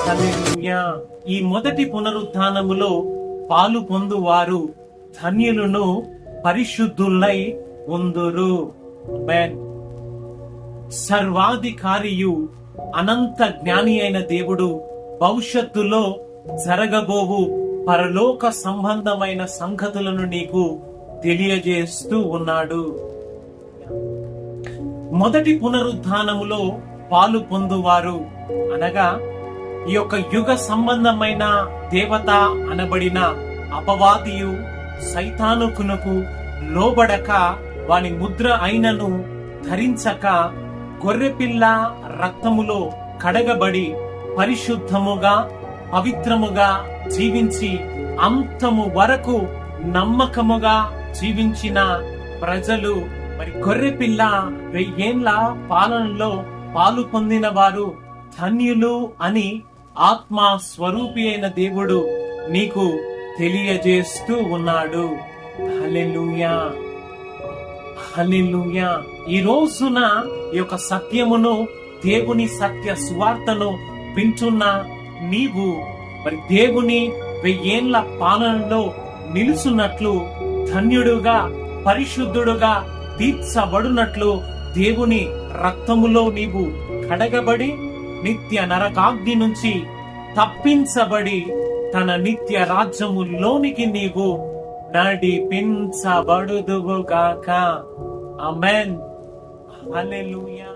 హల్లెలూయా. ఈ మొదటి పునరుత్థానములో పాలు పొందువారు ధన్యులను, పరిశుద్ధులై ఉందురు. ఆమేన్. సర్వాధికారియు అనంత జ్ఞాని అయిన దేవుడు భవిష్యత్తులో జరగబోవు పరలోక సంబంధమైన సంగతులను నీకు తెలియజేస్తూ ఉన్నాడు. మొదటి పునరుత్థానములో పాలు పొందువారు అనగా ఈ యొక్క యుగ సంబంధమైన దేవత అనబడిన అపవాదియు సైతానుకునకు లోబడక వాని ముద్ర అయినను ధరించక గొర్రెపిల్ల రక్తములో కడగబడి పరిశుద్ధముగా పవిత్రముగా జీవించి అంతము వరకు నమ్మకముగా జీవించిన ప్రజలు, మరి గొర్రెపిల్ల 1000 ఏళ్ల పాలనలో పాలు పొందిన వారు ధన్యులు అని ఆత్మ స్వరూపి అయిన దేవుడు నీకు తెలియజేస్తూ ఉన్నాడు. హల్లెలూయా, హల్లెలూయా. ఈ రోజున ఈ యొక్క సత్యమును, దేవుని సత్య సువార్తను వింటున్న నీవు మరి దేవుని 1000 ఏళ్ల పాలనలో నిలుచున్నట్లు, ధన్యుడుగా పరిశుద్ధుడుగా తీర్చబడునట్లు, దేవుని రక్తములో నీవు కడగబడి నిత్య నరకాగ్ని నుంచి తప్పించబడి తన నిత్య రాజ్యములోనికి నీవు నడిపించబడుదువుగాక. ఆమేన్. హల్లెలూయా.